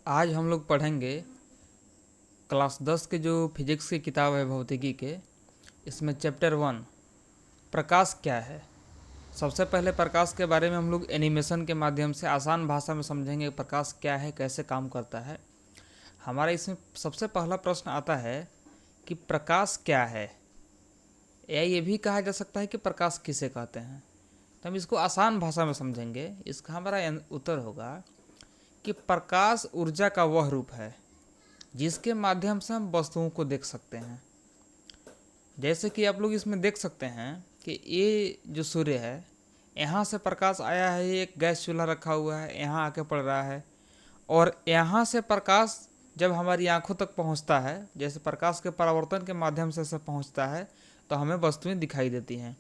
आज हम लोग पढ़ेंगे क्लास 10 के जो फिजिक्स की किताब है भौतिकी के, इसमें चैप्टर 1 प्रकाश क्या है। सबसे पहले प्रकाश के बारे में हम लोग एनिमेशन के माध्यम से आसान भाषा में समझेंगे प्रकाश क्या है, कैसे काम करता है। हमारा इसमें सबसे पहला प्रश्न आता है कि प्रकाश क्या है, या ये भी कहा जा सकता है कि प्रकाश किसे कहते हैं। तो हम इसको आसान भाषा में समझेंगे। इसका हमारा उत्तर होगा कि प्रकाश ऊर्जा का वह रूप है जिसके माध्यम से हम वस्तुओं को देख सकते हैं। जैसे कि आप लोग इसमें देख सकते हैं कि ये जो सूर्य है, यहाँ से प्रकाश आया है, एक गैस चूल्हा रखा हुआ है, यहाँ आके पड़ रहा है, और यहाँ से प्रकाश जब हमारी आंखों तक पहुँचता है, जैसे प्रकाश के परावर्तन के माध्यम से पहुँचता है, तो हमें वस्तुएं दिखाई देती हैं।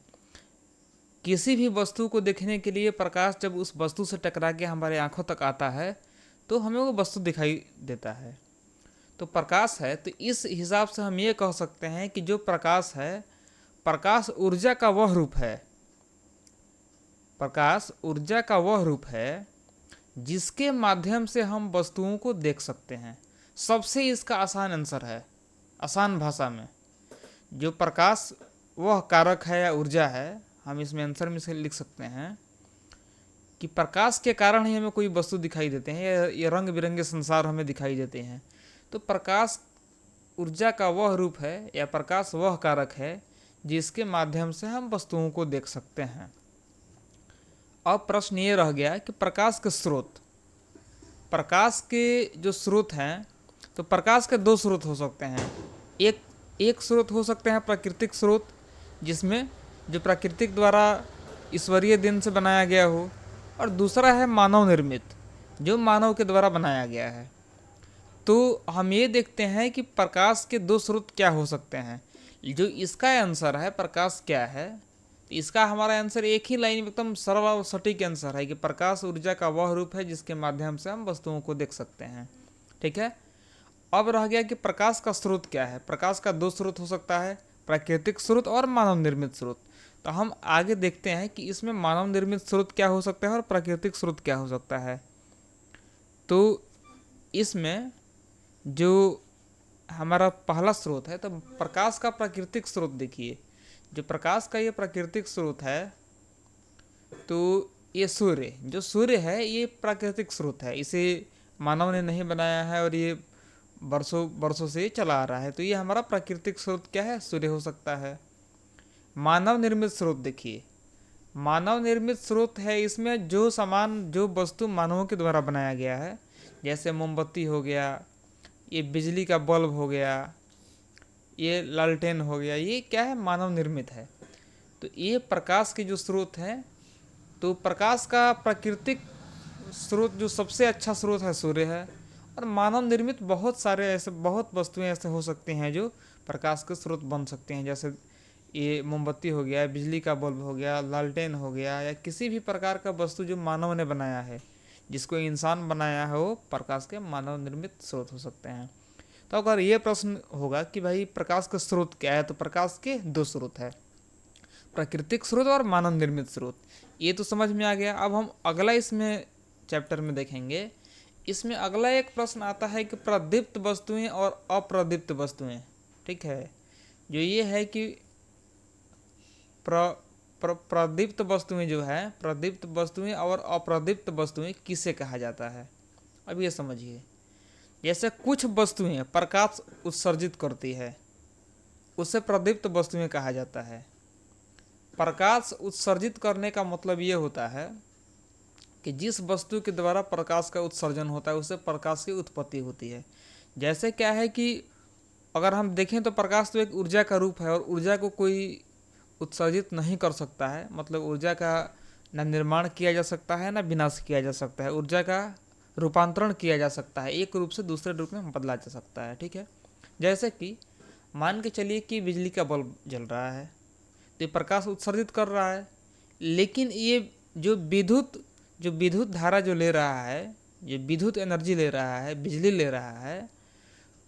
किसी भी वस्तु को देखने के लिए प्रकाश जब उस वस्तु से टकरा के हमारे आंखों तक आता है तो हमें वो वस्तु दिखाई देता है। तो प्रकाश है, तो इस हिसाब से हम ये कह सकते हैं कि जो प्रकाश है, प्रकाश ऊर्जा का वह रूप है, प्रकाश ऊर्जा का वह रूप है जिसके माध्यम से हम वस्तुओं को देख सकते हैं। सबसे इसका आसान आंसर है, आसान भाषा में, जो प्रकाश वह कारक है या ऊर्जा है, हम इसमें आंसर में से लिख सकते हैं कि प्रकाश के कारण ही हमें कोई वस्तु दिखाई देते हैं, या ये रंग बिरंगे संसार हमें दिखाई देते हैं। तो प्रकाश ऊर्जा का वह रूप है या प्रकाश वह कारक है जिसके माध्यम से हम वस्तुओं को देख सकते हैं। अब प्रश्न ये रह गया कि प्रकाश के स्रोत, प्रकाश के जो स्रोत हैं, तो प्रकाश के दो स्रोत हो सकते हैं। एक स्रोत हो सकते हैं प्राकृतिक स्रोत, जिसमें जो प्राकृतिक द्वारा ईश्वरीय दिन से बनाया गया हो, और दूसरा है मानव निर्मित, जो मानव के द्वारा बनाया गया है। तो हम ये देखते हैं कि प्रकाश के दो स्रोत क्या हो सकते हैं। जो इसका आंसर है प्रकाश क्या है, तो इसका हमारा आंसर एक ही लाइन में एकदम सरल और सटीक आंसर है कि प्रकाश ऊर्जा का वह रूप है जिसके माध्यम से हम वस्तुओं को देख सकते हैं। ठीक है। अब रह गया कि प्रकाश का स्रोत क्या है। प्रकाश का दो स्रोत हो सकता है, प्राकृतिक स्रोत और मानव निर्मित स्रोत। तो हम आगे देखते हैं कि इसमें मानव निर्मित स्रोत क्या हो सकता है और प्राकृतिक स्रोत क्या हो सकता है। तो इसमें जो हमारा पहला स्रोत है, तो प्रकाश का प्राकृतिक स्रोत देखिए, जो प्रकाश का ये प्राकृतिक स्रोत है, तो ये सूर्य, जो सूर्य है ये प्राकृतिक स्रोत है, इसे मानव ने नहीं बनाया है और ये बरसों बरसों से चला आ रहा है। तो ये हमारा प्राकृतिक स्रोत क्या है, सूर्य हो सकता है। मानव निर्मित स्रोत देखिए, मानव निर्मित स्रोत है, इसमें जो सामान, जो वस्तु मानवों के द्वारा बनाया गया है, जैसे मोमबत्ती हो गया, ये बिजली का बल्ब हो गया, ये लालटेन हो गया, ये क्या है, मानव निर्मित है। तो ये प्रकाश के जो स्रोत हैं, तो प्रकाश का प्राकृतिक स्रोत जो सबसे अच्छा स्रोत है सूर्य है, और मानव निर्मित बहुत सारे ऐसे, बहुत वस्तुएं ऐसे हो सकती हैं जो प्रकाश के स्रोत बन सकते हैं। जैसे ये मोमबत्ती हो गया, बिजली का बल्ब हो गया, लालटेन हो गया, या किसी भी प्रकार का वस्तु जो मानव ने बनाया है, जिसको इंसान बनाया है, वो प्रकाश के मानव निर्मित स्रोत हो सकते हैं। तो अगर ये प्रश्न होगा कि भाई प्रकाश का स्रोत क्या है, तो प्रकाश के दो स्रोत है, प्राकृतिक स्रोत और मानव निर्मित स्रोत। ये तो समझ में आ गया। अब हम अगला इसमें चैप्टर में देखेंगे। इसमें अगला एक प्रश्न आता है कि प्रदीप्त वस्तुएं और अप्रदीप्त वस्तुएं। ठीक है, जो ये है कि प्रदीप्त वस्तुएं जो है, प्रदीप्त वस्तुएं और अप्रदीप्त वस्तुएं किसे कहा जाता है। अब ये समझिए, जैसे कुछ वस्तुएं प्रकाश उत्सर्जित करती है, उसे प्रदीप्त वस्तुएं कहा जाता है। प्रकाश उत्सर्जित करने का मतलब ये होता है कि जिस वस्तु के द्वारा प्रकाश का उत्सर्जन होता है उससे प्रकाश की उत्पत्ति होती है। जैसे क्या है कि अगर हम देखें तो प्रकाश तो एक ऊर्जा का रूप है, और ऊर्जा को कोई उत्सर्जित नहीं कर सकता है, मतलब ऊर्जा का न निर्माण किया जा सकता है न विनाश किया जा सकता है। ऊर्जा का रूपांतरण किया जा सकता है, एक रूप से दूसरे रूप में बदला जा सकता है। ठीक है। जैसे कि मान के चलिए कि बिजली का बल्ब जल रहा है, तो ये प्रकाश उत्सर्जित कर रहा है, लेकिन ये जो विद्युत धारा जो ले रहा है, ये विद्युत एनर्जी ले रहा है, बिजली ले रहा है,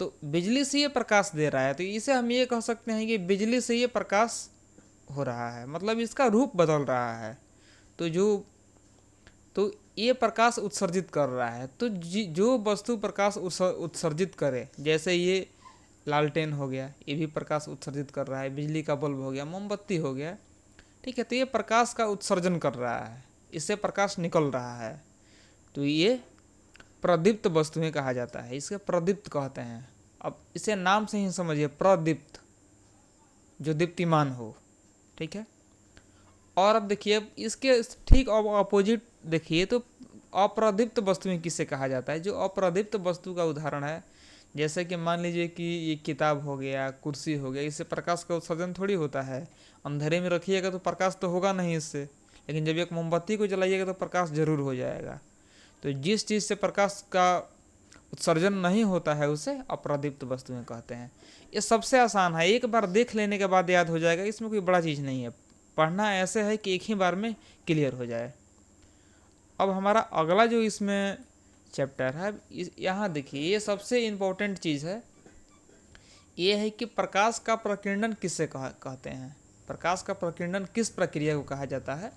तो बिजली से ये प्रकाश दे रहा है। तो इसे हम ये कह सकते हैं कि बिजली से ये प्रकाश हो रहा है, मतलब इसका रूप बदल रहा है। तो जो तो ये प्रकाश उत्सर्जित कर रहा है। तो जो वस्तु प्रकाश उत्सर्जित करे, जैसे ये लालटेन हो गया, ये भी प्रकाश उत्सर्जित कर रहा है, बिजली का बल्ब हो गया, मोमबत्ती हो गया, ठीक है, तो ये प्रकाश का उत्सर्जन कर रहा है, इससे प्रकाश निकल रहा है, तो ये प्रदीप्त वस्तुएं कहा जाता है, इसे प्रदीप्त कहते हैं। अब इसे नाम से ही समझिए, प्रदीप्त, जो दीप्तिमान हो, ठीक है। और अब देखिए, इसके ठीक अपोजिट देखिए तो अप्रदीप्त वस्तुएं किसे कहा जाता है। जो अप्रदीप्त वस्तु का उदाहरण है, जैसे कि मान लीजिए कि ये किताब हो गया, कुर्सी हो गया, इससे प्रकाश का उत्सर्जन थोड़ी होता है। अंधेरे में रखिएगा तो प्रकाश तो होगा नहीं इससे, लेकिन जब एक मोमबत्ती को जलाइएगा तो प्रकाश जरूर हो जाएगा। तो जिस चीज़ से प्रकाश का उत्सर्जन नहीं होता है उसे अप्रदीप्त वस्तुएं कहते हैं। ये सबसे आसान है, एक बार देख लेने के बाद याद हो जाएगा, इसमें कोई बड़ा चीज़ नहीं है। पढ़ना ऐसे है कि एक ही बार में क्लियर हो जाए। अब हमारा अगला जो इसमें चैप्टर है, यहाँ देखिए, ये सबसे इम्पोर्टेंट चीज़ है, ये है कि प्रकाश का प्रकीर्णन किससे कहते हैं, प्रकाश का प्रकीर्णन किस प्रक्रिया को कहा जाता है।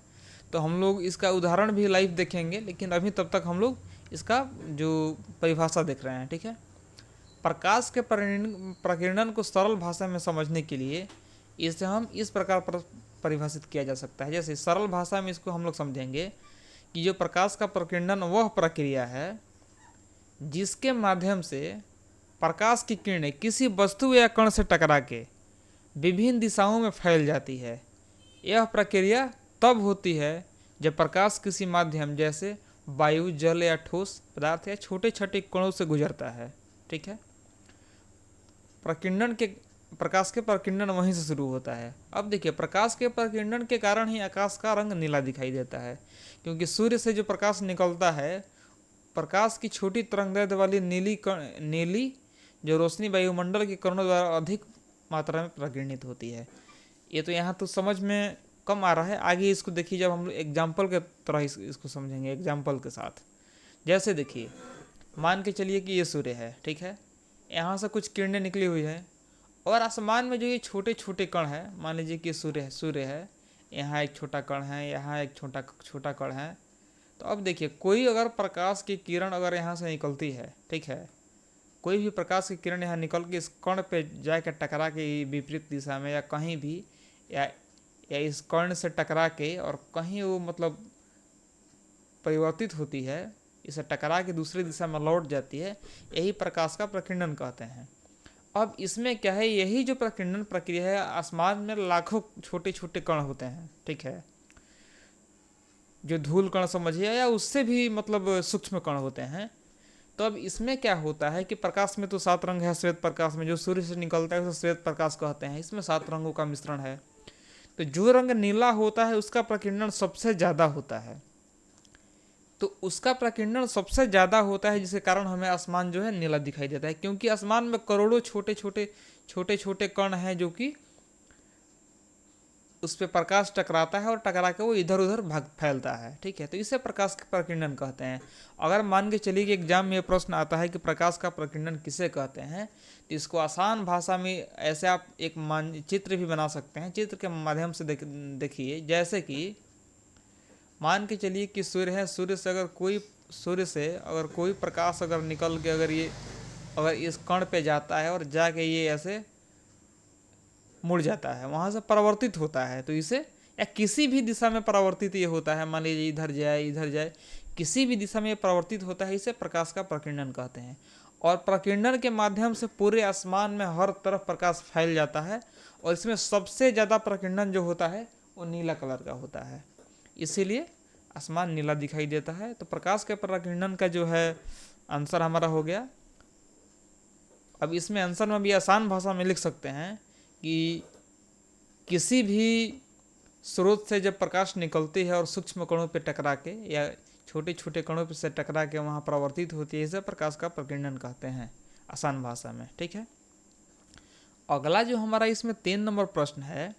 तो हम लोग इसका उदाहरण भी लाइव देखेंगे, लेकिन अभी तब तक हम लोग इसका जो परिभाषा देख रहे हैं, ठीक है। प्रकाश के प्रकीर्णन को सरल भाषा में समझने के लिए इसे हम इस प्रकार परिभाषित किया जा सकता है। जैसे सरल भाषा में इसको हम लोग समझेंगे कि जो प्रकाश का प्रकीर्णन वह प्रक्रिया है जिसके माध्यम से प्रकाश की किरणें किसी वस्तु या कण से टकरा के विभिन्न दिशाओं में फैल जाती है। यह प्रक्रिया तब होती है जब प्रकाश किसी माध्यम जैसे वायु, जल या ठोस पदार्थ या छोटे छोटे कणों से गुजरता है, ठीक है। प्रकाश के प्रकीर्णन वहीं से शुरू होता है। अब देखिए, प्रकाश के प्रकीर्णन के कारण ही आकाश का रंग नीला दिखाई देता है, क्योंकि सूर्य से जो प्रकाश निकलता है, प्रकाश की छोटी तरंगदैर्घ्य वाली नीली जो रोशनी वायुमंडल के कणों द्वारा अधिक मात्रा में प्रकीर्णित होती है। ये तो यहाँ तो समझ में कम आ रहा है, आगे इसको देखिए जब हम लोग एग्जाम्पल के तरह इसको समझेंगे, एग्जाम्पल के साथ। जैसे देखिए, मान के चलिए कि ये सूर्य है, ठीक है, यहाँ से कुछ किरणें निकली हुई है, और आसमान में जो ये छोटे छोटे कण हैं, मान लीजिए कि सूर्य है, यहाँ एक छोटा कण है, यहाँ एक छोटा कण है। तो अब देखिए, कोई अगर प्रकाश की किरण अगर यहाँ से निकलती है, ठीक है, कोई भी प्रकाश की किरण यहाँ निकल के इस कण पे जाकर टकरा के विपरीत दिशा में या कहीं भी, या इस कण से टकरा के और कहीं वो मतलब परिवर्तित होती है, इसे टकरा के दूसरी दिशा में लौट जाती है, यही प्रकाश का प्रकीर्णन कहते हैं। अब इसमें क्या है, यही जो प्रकीर्णन प्रक्रिया है, आसमान में लाखों छोटे छोटे कण होते हैं, ठीक है, जो धूल कण समझिए या उससे भी मतलब सूक्ष्म कण होते हैं। तो अब इसमें क्या होता है कि प्रकाश में तो 7 रंग है, श्वेत प्रकाश में जो सूर्य से निकलता है उसे श्वेत प्रकाश कहते हैं, इसमें 7 रंगों का मिश्रण है। तो जो रंग नीला होता है उसका प्रकीर्णन सबसे ज़्यादा होता है, तो उसका प्रकीर्णन सबसे ज़्यादा होता है, जिसके कारण हमें आसमान जो है नीला दिखाई देता है, क्योंकि आसमान में करोड़ों छोटे छोटे कण हैं जो कि उस पर प्रकाश टकराता है और टकरा के वो इधर उधर फैलता है, ठीक है। तो इसे प्रकाश का प्रकीर्णन कहते हैं। अगर मान के चलिए कि एग्जाम में ये प्रश्न आता है कि प्रकाश का प्रकीर्णन किसे कहते हैं, तो इसको आसान भाषा में ऐसे आप एक मानचित्र भी बना सकते हैं। चित्र के माध्यम से देखिए, जैसे कि मान के चलिए कि सूर्य है, सूर्य से अगर कोई प्रकाश अगर निकल के अगर इस कण पे जाता है और जाके ये ऐसे मुड़ जाता है, वहाँ से परावर्तित होता है, तो इसे, या किसी भी दिशा में परावर्तित ये होता है, मान लीजिए इधर जाए, किसी भी दिशा में परावर्तित होता है, इसे प्रकाश का प्रकीर्णन कहते हैं। और प्रकीर्णन के माध्यम से पूरे आसमान में हर तरफ प्रकाश फैल जाता है, और इसमें सबसे ज़्यादा प्रकीर्णन जो होता है वो नीला कलर का होता है, इसीलिए आसमान नीला दिखाई देता है। तो प्रकाश के प्रकीर्णन का जो है आंसर हमारा हो गया। अब इसमें आंसर में भी आसान भाषा में लिख सकते हैं कि किसी भी स्रोत से जब प्रकाश निकलती है और सूक्ष्म कणों पर टकरा के या छोटे छोटे कणों पर से टकरा के वहाँ परावर्तित होती है, इसे प्रकाश का प्रकीर्णन कहते हैं आसान भाषा में, ठीक है। अगला जो हमारा इसमें 3 नंबर प्रश्न है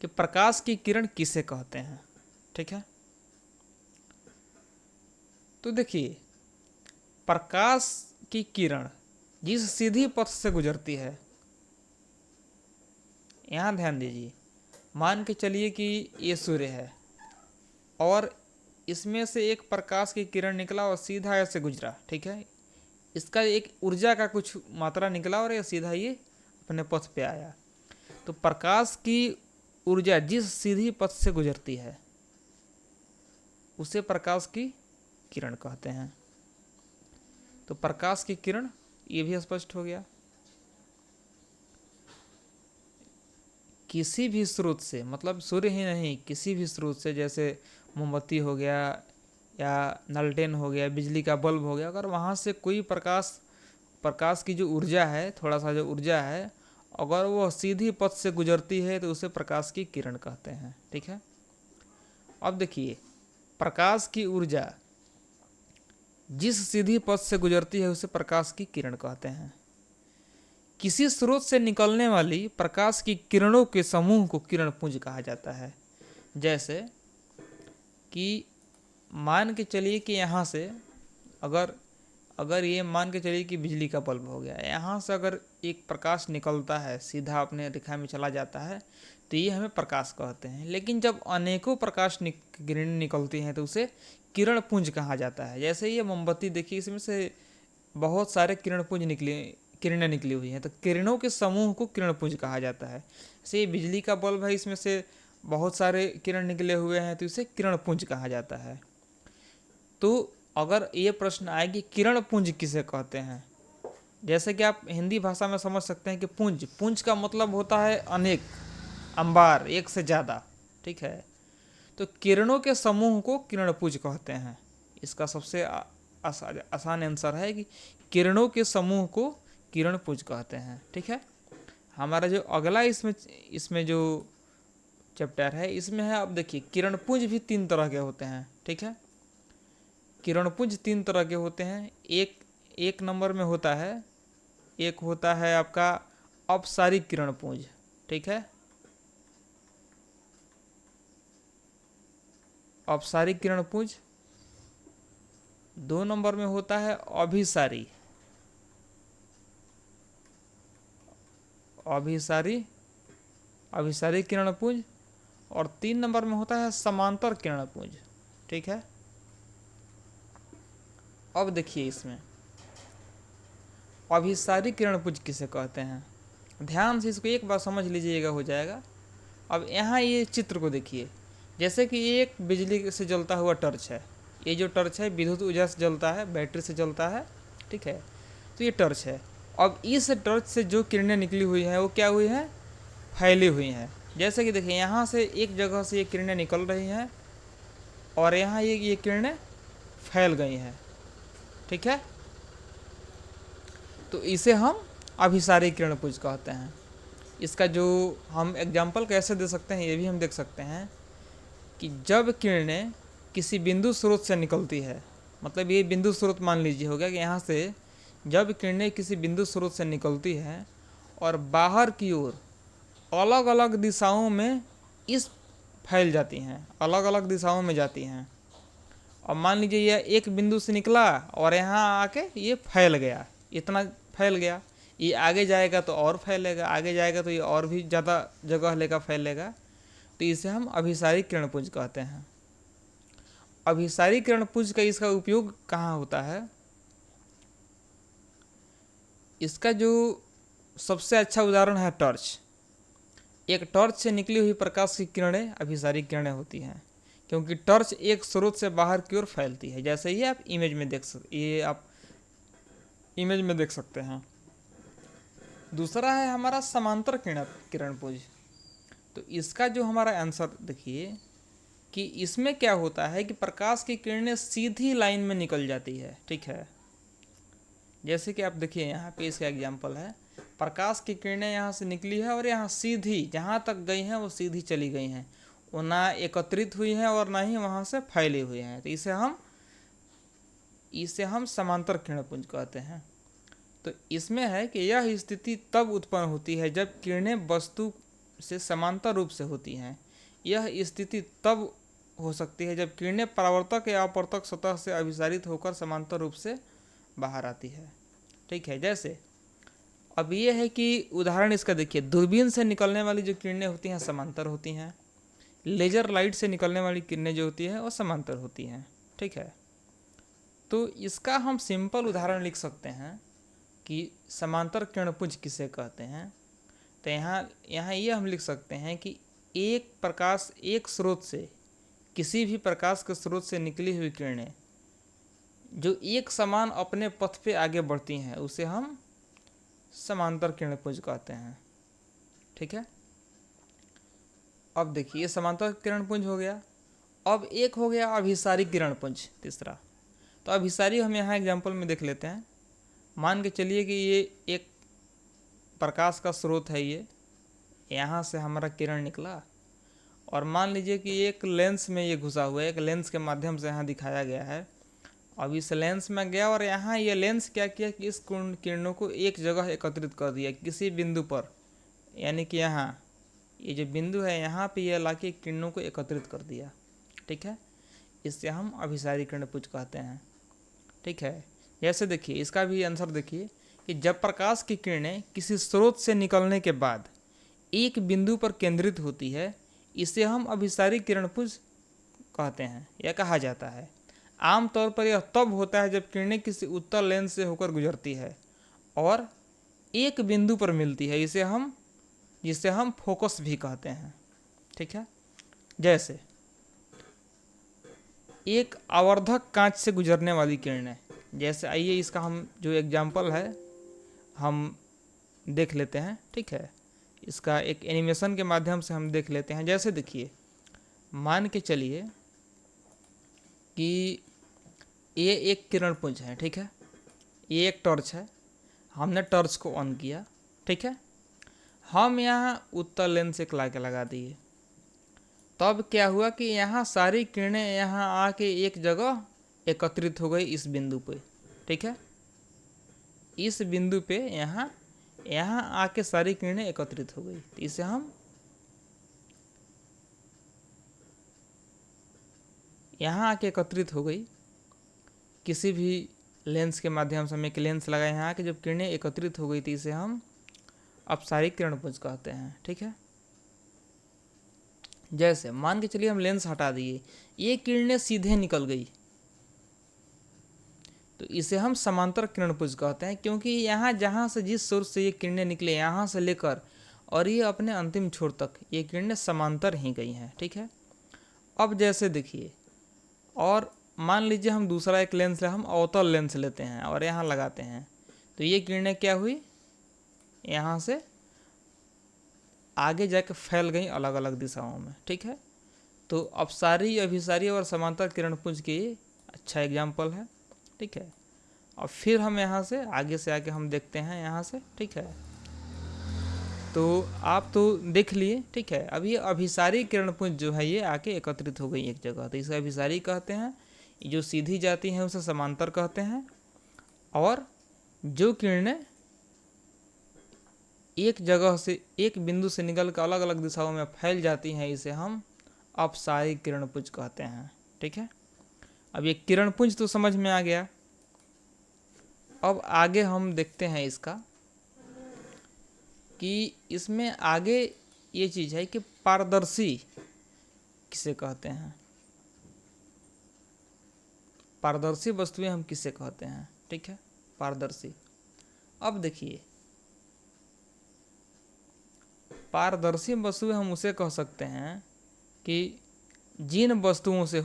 कि प्रकाश की किरण किसे कहते हैं, ठीक है। तो देखिए, प्रकाश की किरण जिस सीधी पथ से गुजरती है, यहाँ ध्यान दीजिए, मान के चलिए कि ये सूर्य है और इसमें से एक प्रकाश की किरण निकला और सीधा ऐसे गुजरा, ठीक है। इसका एक ऊर्जा का कुछ मात्रा निकला और ये सीधा ये अपने पथ पे आया। तो प्रकाश की ऊर्जा जिस सीधी पथ से गुजरती है उसे प्रकाश की किरण कहते हैं। तो प्रकाश की किरण, ये भी स्पष्ट हो गया। किसी भी स्रोत से, मतलब सूर्य ही नहीं, किसी भी स्रोत से, जैसे मोमबत्ती हो गया या नलटेन हो गया, बिजली का बल्ब हो गया, अगर वहाँ से कोई प्रकाश की जो ऊर्जा है, थोड़ा सा जो ऊर्जा है, अगर वो सीधी पथ से गुजरती है तो उसे प्रकाश की किरण कहते हैं, ठीक है। अब देखिए, प्रकाश की ऊर्जा जिस सीधी पथ से गुजरती है उसे प्रकाश की किरण कहते हैं। किसी स्रोत से निकलने वाली प्रकाश की किरणों के समूह को किरण पुंज कहा जाता है। जैसे कि मान के चलिए कि यहाँ से अगर ये मान के चलिए कि बिजली का बल्ब हो गया, यहाँ से अगर एक प्रकाश निकलता है, सीधा अपने रेखा में चला जाता है, तो ये हमें प्रकाश कहते हैं। लेकिन जब अनेकों प्रकाश किरण निकलती हैं तो उसे किरण पुंज कहा जाता है। जैसे ये मोमबत्ती देखिए, इसमें से बहुत सारे किरणें निकली हुई हैं, तो किरणों के समूह को किरण पुंज कहा जाता है। जैसे ये बिजली का बल्ब है, इसमें से बहुत सारे किरण निकले हुए हैं तो इसे किरण पुंज कहा जाता है। तो अगर ये प्रश्न आए कि किरण पुंज किसे कहते हैं, जैसे कि आप हिंदी भाषा में समझ सकते हैं कि पुंज का मतलब होता है अनेक, अंबार, एक से ज़्यादा, ठीक है। तो किरणों के समूह को किरण पुंज कहते हैं। इसका सबसे आसान आंसर है कि किरणों के समूह को किरण पुंज कहते हैं, ठीक है। हमारा जो अगला इसमें जो चैप्टर है, इसमें है, अब देखिए, किरण पुंज भी 3 तरह के होते हैं, ठीक है। किरण पुंज 3 तरह के होते हैं। एक नंबर में होता है, एक होता है आपका अपसारिक किरण पुंज, ठीक है। अपसारिक किरण पुंज। 2 नंबर में होता है अभिसारी किरण पुंज। और 3 नंबर में होता है समांतर किरण पुंज, ठीक है। अब देखिए, इसमें अभिसारी किरण पुंज किसे कहते हैं, ध्यान से इसको एक बार समझ लीजिएगा, हो जाएगा। अब यहाँ ये चित्र को देखिए, जैसे कि ये एक बिजली से जलता हुआ टर्च है। ये जो टर्च है विद्युत ऊर्जा से जलता है, बैटरी से जलता है, ठीक है। तो ये टर्च है। अब इस टर्च से जो किरणें निकली हुई हैं वो क्या हुई हैं, फैली हुई हैं। जैसे कि देखिए, यहाँ से एक जगह से ये किरणें निकल रही हैं और यहाँ ये किरणें फैल गई हैं, ठीक है। तो इसे हम अभिसारी किरण पुंज कहते हैं। इसका जो हम एग्जाम्पल कैसे दे सकते हैं, ये भी हम देख सकते हैं कि जब किरणें किसी बिंदु स्रोत से निकलती है, मतलब ये बिंदु स्रोत मान लीजिए हो गया कि यहाँ से जब किरणें किसी बिंदु स्रोत से निकलती हैं और बाहर की ओर अलग अलग दिशाओं में इस फैल जाती हैं, अलग अलग दिशाओं में जाती हैं। अब मान लीजिए यह एक बिंदु से निकला और यहाँ आके ये फैल गया, इतना फैल गया, ये आगे जाएगा तो और फैलेगा, आगे जाएगा तो ये और भी ज़्यादा जगह लेगा, फैलेगा। तो इसे हम अभिसारी किरण पुंज कहते हैं। अभिसारी किरण पुंज का इसका उपयोग कहाँ होता है, इसका जो सबसे अच्छा उदाहरण है टॉर्च। एक टॉर्च से निकली हुई प्रकाश की किरणें अभिसारी किरणें होती हैं, क्योंकि टॉर्च एक स्रोत से बाहर की ओर फैलती है। जैसे ये आप इमेज में देख सकते हैं। दूसरा है हमारा समांतर किरण पुंज। तो इसका जो हमारा आंसर देखिए कि इसमें क्या होता है कि प्रकाश की किरणें सीधी लाइन में निकल जाती है, ठीक है। जैसे कि आप देखिए, यहाँ पे इसका एग्जाम्पल है, प्रकाश की किरणें यहाँ से निकली है और यहाँ सीधी जहाँ तक गई हैं वो सीधी चली गई हैं, वो ना एकत्रित हुई हैं और ना ही वहाँ से फैली हुई हैं। तो इसे हम समांतर किरण पुंज कहते हैं। तो इसमें है कि यह स्थिति तब उत्पन्न होती है जब किरणें वस्तु से समांतर रूप से होती हैं। यह स्थिति तब हो सकती है जब किरणें परावर्तक या अपवर्तक सतह से अभिसारित होकर समांतर रूप से बाहर आती है, ठीक है। जैसे अब ये है कि उदाहरण इसका देखिए, दूरबीन से निकलने वाली जो किरणें होती हैं समांतर होती हैं, लेजर लाइट से निकलने वाली किरणें जो होती है वो समांतर होती हैं। ठीक है, तो इसका हम सिंपल उदाहरण लिख सकते हैं कि समांतर किरणपुंज किसे कहते हैं। तो यहाँ यहाँ ये हम लिख सकते हैं कि एक प्रकाश एक स्रोत से, किसी भी प्रकाश के स्रोत से निकली हुई किरणें जो एक समान अपने पथ पे आगे बढ़ती हैं उसे हम समांतर किरणपुंज कहते हैं। ठीक है, अब देखिए ये समांतर किरणपुंज हो गया। अब एक हो गया अभिसारी किरणपुंज, तीसरा। तो अभिसारी हम यहाँ एग्जाम्पल में देख लेते हैं। मान के चलिए कि ये एक प्रकाश का स्रोत है, ये यहाँ से हमारा किरण निकला और मान लीजिए कि एक लेंस में ये घुसा हुआ है, एक लेंस के माध्यम से यहाँ दिखाया गया है। अब इस लेंस में गया और यहाँ ये लेंस क्या किया कि इस किरणों को एक जगह एकत्रित कर दिया किसी बिंदु पर, यानी कि यहाँ ये जो बिंदु है यहाँ पे ये ला के किरणों को एकत्रित कर दिया। ठीक है, इससे हम अभिसारी किरणपुंज कहते हैं। ठीक है, जैसे देखिए इसका भी आंसर देखिए कि जब प्रकाश की किरणें किसी स्रोत से निकलने के बाद एक बिंदु पर केंद्रित होती है, इसे हम अभिसारी किरणपुंज कहते हैं या कहा जाता है। आमतौर पर यह तब होता है जब किरणें किसी उत्तल लेंस से होकर गुजरती है और एक बिंदु पर मिलती है, जिसे हम फोकस भी कहते हैं। ठीक है, जैसे एक आवर्धक कांच से गुजरने वाली किरणें, जैसे आइए इसका हम जो एग्जाम्पल है हम देख लेते हैं। ठीक है, इसका एक एनिमेशन के माध्यम से हम देख लेते हैं। जैसे देखिए, मान के चलिए कि ये एक किरणपुंज है। ठीक है, ये एक टॉर्च है, हमने टॉर्च को ऑन किया। ठीक है, हम यहाँ उत्तल लेंस एक ला के लगा दिए। तब क्या हुआ कि यहाँ सारी किरणें यहाँ आके एक जगह एकत्रित हो गई इस बिंदु पे। ठीक है, इस बिंदु पे यहाँ आके सारी किरणें एकत्रित हो गई, तो इसे हम यहाँ आके एकत्रित हो गई किसी भी लेंस के माध्यम से। हम एक लेंस लगाए यहाँ आके जब किरणें एकत्रित हो गई तो इसे हम अपसारी किरणपुंज कहते हैं। ठीक है, जैसे मान के चलिए हम लेंस हटा दिए, ये किरणें सीधे निकल गई तो इसे हम समांतर किरणपुंज कहते हैं, क्योंकि यहाँ जहाँ से जिस सोर्स से ये किरणें निकले यहाँ से लेकर और ये अपने अंतिम छोर तक ये किरणें समांतर ही गई हैं। ठीक है, अब जैसे देखिए, और मान लीजिए हम दूसरा एक लेंस हम अवतल लेंस लेते हैं और यहाँ लगाते हैं, तो ये किरणें क्या हुई, यहाँ से आगे जाके फैल गई अलग अलग दिशाओं में। ठीक है, तो अपसारी, अभिसारी और समांतर किरणपुंज की अच्छा एग्जाम्पल है। ठीक है, और फिर हम यहाँ से आगे हम देखते हैं यहाँ से। ठीक है, तो आप तो देख लिए। ठीक है, अब ये अभिसारी किरणपुंज जो है ये आके एकत्रित हो गई एक जगह, तो इसे अभिसारी कहते हैं। जो सीधी जाती हैं उसे समांतर कहते हैं, और जो किरणें एक जगह से, एक बिंदु से निकल कर अलग अलग दिशाओं में फैल जाती हैं, इसे हम अपसारी किरणपुंज कहते हैं। ठीक है, अब ये किरणपुंज तो समझ में आ गया। अब आगे हम देखते हैं इसका कि इसमें आगे ये चीज़ है कि पारदर्शी किसे कहते हैं, पारदर्शी वस्तुएं हम किसे कहते हैं। ठीक है, पारदर्शी। अब देखिए, पारदर्शी वस्तुएं हम उसे कह सकते हैं कि जिन वस्तुओं से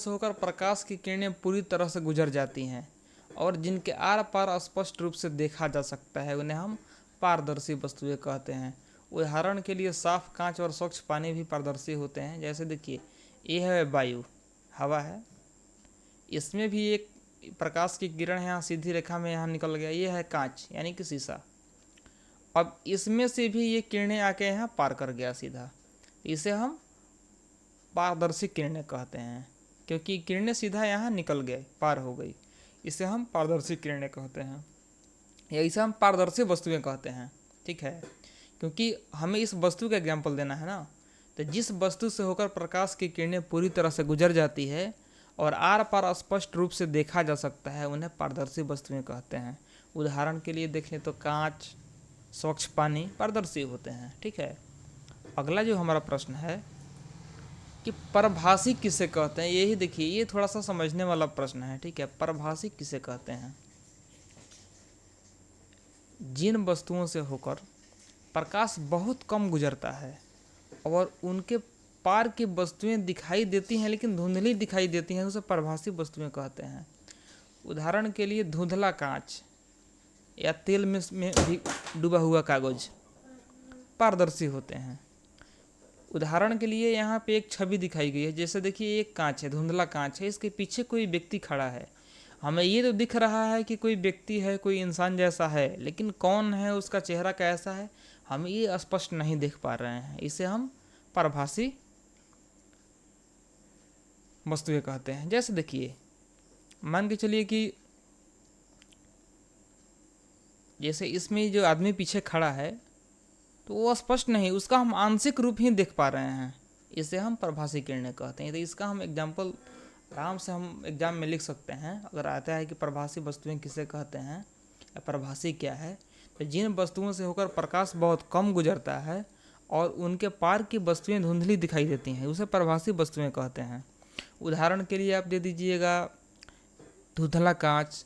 होकर प्रकाश की किरणें पूरी तरह से गुजर जाती हैं और जिनके आर पार स्पष्ट रूप से देखा जा सकता है, उन्हें हम पारदर्शी वस्तुएं कहते हैं। उदाहरण के लिए साफ कांच और स्वच्छ पानी भी पारदर्शी होते हैं। जैसे देखिए, ये है वायु, हवा है, इसमें भी एक प्रकाश की किरण है यहाँ सीधी रेखा में यहाँ निकल गया, ये है कांच यानी कि शीशा। अब इसमें से भी ये किरणें आके यहाँ पार कर गया सीधा, इसे हम पारदर्शी किरणें कहते हैं, क्योंकि किरणें सीधा यहाँ निकल गए, पार हो गई, इसे हम पारदर्शी किरणें कहते हैं, या इसे हम पारदर्शी वस्तुएं कहते हैं। ठीक है, क्योंकि हमें इस वस्तु का एग्जाम्पल देना है ना, तो जिस वस्तु से होकर प्रकाश की किरणें पूरी तरह से गुजर जाती है और आर पार स्पष्ट रूप से देखा जा सकता है, उन्हें पारदर्शी वस्तुएं कहते हैं। उदाहरण के लिए देखें तो कांच, स्वच्छ पानी पारदर्शी होते हैं। ठीक है, अगला जो हमारा प्रश्न है कि परभासी किसे कहते हैं। यही देखिए, ये थोड़ा सा समझने वाला प्रश्न है। ठीक है, परभासी किसे कहते हैं? जिन वस्तुओं से होकर प्रकाश बहुत कम गुजरता है और उनके पार की वस्तुएं दिखाई देती हैं लेकिन धुंधली दिखाई देती हैं, उसे परभासी वस्तुएं कहते हैं। उदाहरण के लिए धुंधला कांच या तेल में भी डूबा हुआ कागज पारदर्शी होते हैं। उदाहरण के लिए यहाँ पे एक छवि दिखाई गई है, जैसे देखिए एक कांच है, धुंधला कांच है, इसके पीछे कोई व्यक्ति खड़ा है। हमें ये तो दिख रहा है कि कोई व्यक्ति है, कोई इंसान जैसा है, लेकिन कौन है, उसका चेहरा कैसा है, हम ये स्पष्ट नहीं देख पा रहे हैं। इसे हम परभासी वस्तुएं कहते हैं। जैसे देखिए, मान के चलिए कि जैसे इसमें जो आदमी पीछे खड़ा है तो वो स्पष्ट नहीं, उसका हम आंशिक रूप ही देख पा रहे हैं, इसे हम परभासी किरणें कहते हैं। तो इसका हम एग्जाम्पल आराम से हम एग्जाम में लिख सकते हैं। अगर आता है कि परभासी वस्तुएं किसे कहते हैं या परभासी क्या है, तो जिन वस्तुओं से होकर प्रकाश बहुत कम गुजरता है और उनके पार की वस्तुएं धुंधली दिखाई देती हैं, उसे परभासी वस्तुएं कहते हैं। उदाहरण के लिए आप दे दीजिएगा धुंधला कांच,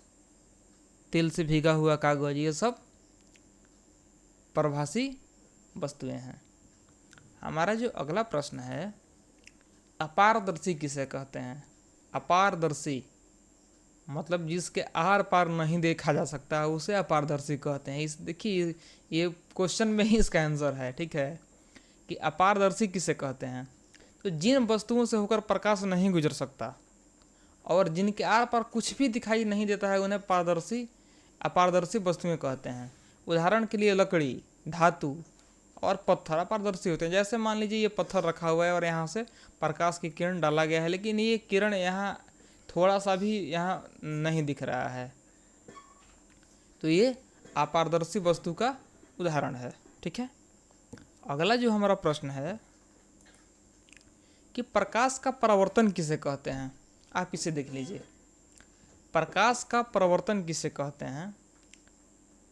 तेल से भीगा हुआ कागज, ये सब परभासी वस्तुएं हैं। हमारा जो अगला प्रश्न है, अपारदर्शी किसे कहते हैं? अपारदर्शी मतलब जिसके आर पार नहीं देखा जा सकता है, उसे अपारदर्शी कहते हैं। इस देखिए, ये क्वेश्चन में ही इसका आंसर है। ठीक है, कि अपारदर्शी किसे कहते हैं? तो जिन वस्तुओं से होकर प्रकाश नहीं गुजर सकता और जिनके आर पार कुछ भी दिखाई नहीं देता है, उन्हें अपारदर्शी वस्तुएं कहते हैं। उदाहरण के लिए लकड़ी, धातु और पत्थर अपारदर्शी होते हैं। जैसे मान लीजिए ये पत्थर रखा हुआ है और यहाँ से प्रकाश की किरण डाला गया है, लेकिन ये किरण यहाँ थोड़ा सा भी यहाँ नहीं दिख रहा है, तो ये अपारदर्शी वस्तु का उदाहरण है। ठीक है, अगला जो हमारा प्रश्न है कि प्रकाश का परावर्तन किसे कहते हैं। आप इसे देख लीजिए, प्रकाश का परावर्तन किसे कहते हैं?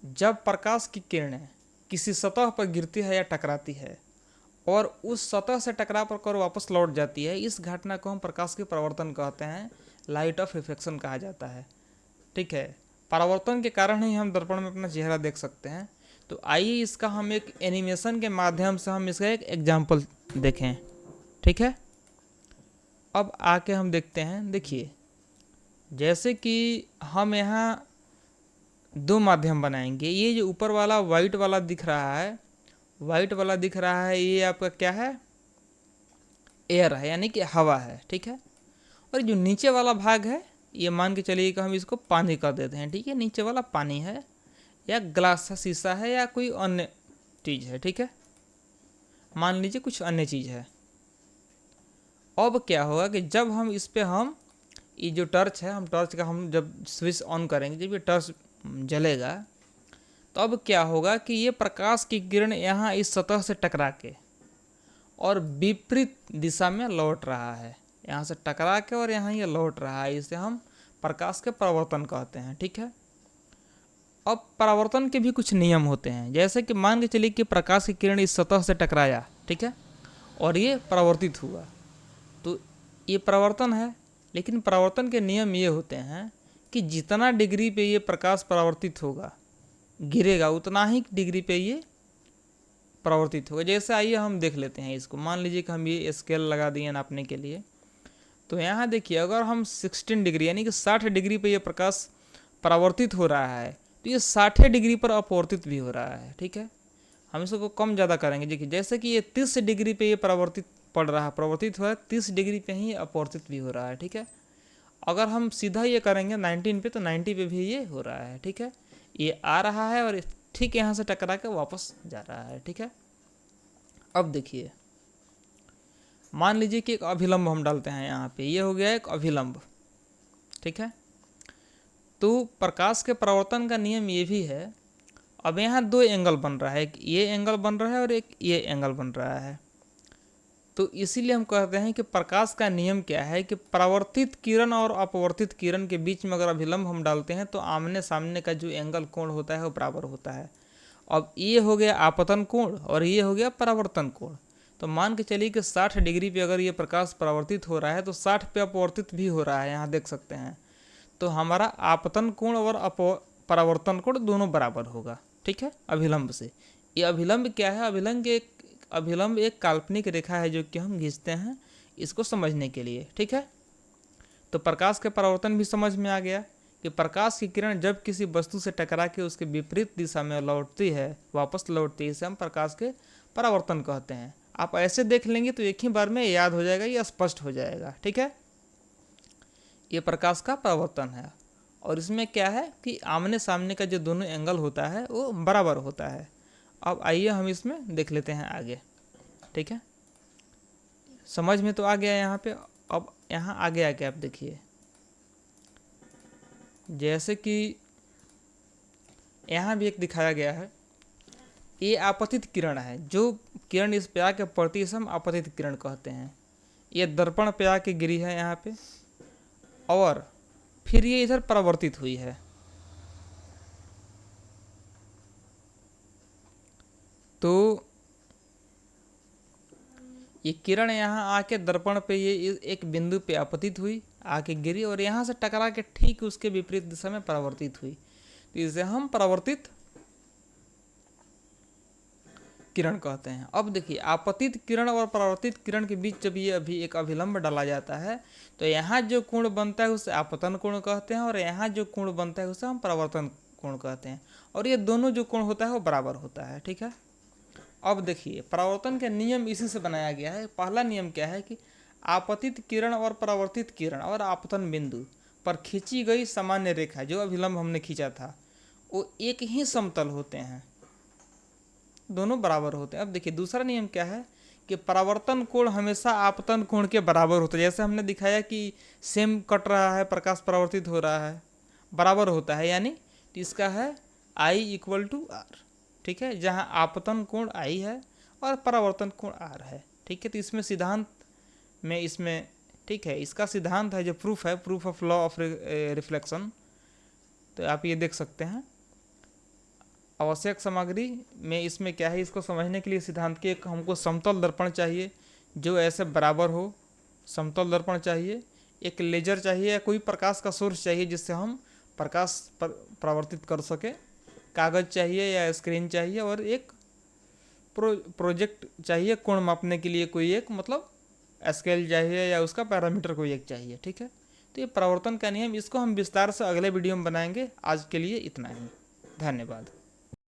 जब प्रकाश की किरणें किसी सतह पर गिरती है या टकराती है और उस सतह से टकरा कर वापस लौट जाती है, इस घटना को हम प्रकाश के परावर्तन कहते हैं। लाइट ऑफ रिफ्लेक्शन कहा जाता है। ठीक है, परावर्तन के कारण ही हम दर्पण में अपना चेहरा देख सकते हैं। तो आइए इसका हम एक एनिमेशन के माध्यम से हम इसका एक एग्जाम्पल देखें। ठीक है, अब आके हम देखते हैं। देखिए, जैसे कि हम यहाँ दो माध्यम बनाएंगे। ये जो ऊपर वाला वाइट वाला दिख रहा है, ये आपका क्या है? एयर है, यानी कि हवा है। ठीक है, और जो नीचे वाला भाग है, ये मान के चलिए कि हम इसको पानी कर देते हैं। ठीक है, नीचे वाला पानी है या ग्लास है, शीशा है या कोई अन्य चीज़ है। ठीक है, मान लीजिए कुछ अन्य चीज़ है। अब क्या होगा कि जब हम इस पे ये जो टर्च है, हम टर्च का हम जब स्विच ऑन करेंगे, जब ये टर्च जलेगा, तो अब क्या होगा कि ये प्रकाश की किरण यहाँ इस सतह से टकरा के और विपरीत दिशा में लौट रहा है। यहाँ से टकरा के और यहाँ ये लौट रहा है, इसे हम प्रकाश के परावर्तन कहते हैं। ठीक है, अब परावर्तन के भी कुछ नियम होते हैं। जैसे कि मान के चलिए कि प्रकाश की किरण इस सतह से टकराया, ठीक है, और ये परावर्तित हुआ, तो ये परावर्तन है। लेकिन परावर्तन के नियम ये होते हैं कि जितना डिग्री पे ये प्रकाश परावर्तित होगा, गिरेगा, उतना ही डिग्री पे ये परावर्तित होगा। जैसे आइए हम देख लेते हैं इसको। मान लीजिए कि हम ये स्केल लगा दिए नापने के लिए, तो यहाँ देखिए, अगर हम 16 डिग्री यानी कि 60 डिग्री पे ये प्रकाश परावर्तित हो रहा है, तो ये 60 डिग्री पर अपवर्तित भी हो रहा है। ठीक है, हम इसको कम ज़्यादा करेंगे। देखिए, जैसे कि ये 30 डिग्री पे ये परावर्तित हो रहा है, 30 डिग्री पे ही अपवर्तित भी हो रहा है। ठीक है, अगर हम सीधा ये करेंगे 19 पे, तो 90 पे भी ये हो रहा है। ठीक है, ये आ रहा है और ठीक यहाँ से टकरा के वापस जा रहा है। ठीक है, अब देखिए, मान लीजिए कि एक अभिलंब हम डालते हैं यहाँ पे, ये हो गया एक अभिलंब। ठीक है, तो प्रकाश के परावर्तन का नियम ये भी है। अब यहाँ दो एंगल बन रहा है, एक ये एंगल बन रहा है और एक ये एंगल बन रहा है। तो इसीलिए हम कहते हैं कि प्रकाश का नियम क्या है कि परावर्तित किरण और अपवर्तित किरण के बीच में अगर अभिलंब हम डालते हैं, तो आमने सामने का जो एंगल कोण होता है वो बराबर होता है। अब ये हो गया आपतन कोण और ये हो गया परावर्तन कोण। तो मान के चलिए कि 60 डिग्री पे अगर ये प्रकाश परावर्तित हो रहा है तो 60 पे अपवर्तित भी हो रहा है, यहाँ देख सकते हैं। तो हमारा आपतन कोण और परावर्तन कोण दोनों बराबर होगा, ठीक है, अभिलंब से। ये अभिलंब क्या है? अभिलंब एक काल्पनिक रेखा है जो कि हम खींचते हैं इसको समझने के लिए, ठीक है। तो प्रकाश के परावर्तन भी समझ में आ गया कि प्रकाश की किरण जब किसी वस्तु से टकरा के उसके विपरीत दिशा में लौटती है, वापस लौटती है, इसे हम प्रकाश के परावर्तन कहते हैं। आप ऐसे देख लेंगे तो एक ही बार में याद हो जाएगा, ये स्पष्ट हो जाएगा, ठीक है। ये प्रकाश का परावर्तन है और इसमें क्या है कि आमने सामने का जो दोनों एंगल होता है वो बराबर होता है। अब आइए हम इसमें देख लेते हैं आगे, ठीक है। समझ में तो आ गया यहाँ पे। अब यहाँ आगे आके आप देखिए, जैसे कि यहाँ भी एक दिखाया गया है, ये आपतित किरण है। जो किरण इस पे आके पड़ती है इसे हम आपतित किरण कहते हैं। ये दर्पण पे आके गिरी है यहाँ पे और फिर ये इधर परावर्तित हुई है। तो ये किरण यहाँ आके दर्पण पे ये एक बिंदु पे आपतित हुई, आके गिरी और यहाँ से टकरा के ठीक उसके विपरीत दिशा में परावर्तित हुई। तो इसे हम परावर्तित किरण कहते हैं। अब देखिए, आपतित किरण और परावर्तित किरण के बीच जब ये अभी एक अभिलंब डाला जाता है तो यहाँ जो कोण बनता है उसे आपतन कोण कहते हैं और यहाँ जो कोण बनता है उसे हम परावर्तन कोण कहते हैं। और ये दोनों जो कोण होता है वो बराबर होता है, ठीक है। अब देखिए, परावर्तन का नियम इसी से बनाया गया है। पहला नियम क्या है कि आपतित किरण और परावर्तित किरण और आपतन बिंदु पर खींची गई सामान्य रेखा, जो अभिलंब हमने खींचा था, वो एक ही समतल होते हैं, दोनों बराबर होते हैं। अब देखिए, दूसरा नियम क्या है कि परावर्तन कोण हमेशा आपतन कोण के बराबर होता है। जैसे हमने दिखाया कि सेम कट रहा है, प्रकाश परावर्तित हो रहा है, बराबर होता है, यानी इसका है I = R, ठीक है, जहाँ आपतन कोण I है और परावर्तन कोण R है, ठीक है। तो इसमें सिद्धांत में इसमें, ठीक है, इसका सिद्धांत है जो प्रूफ है, proof of law of reflection. तो आप ये देख सकते हैं। आवश्यक सामग्री में इसमें क्या है, इसको समझने के लिए सिद्धांत के एक हमको समतल दर्पण चाहिए जो ऐसे बराबर हो, समतल दर्पण चाहिए, एक लेजर चाहिए या कोई प्रकाश का सोर्स चाहिए जिससे हम प्रकाश परावर्तित कर सके, कागज़ चाहिए या स्क्रीन चाहिए और एक प्रोजेक्ट चाहिए, कोण मापने के लिए कोई एक मतलब स्केल चाहिए या उसका पैरामीटर कोई एक चाहिए, ठीक है। तो ये परावर्तन का नियम, इसको हम विस्तार से अगले वीडियो में बनाएंगे। आज के लिए इतना ही, धन्यवाद।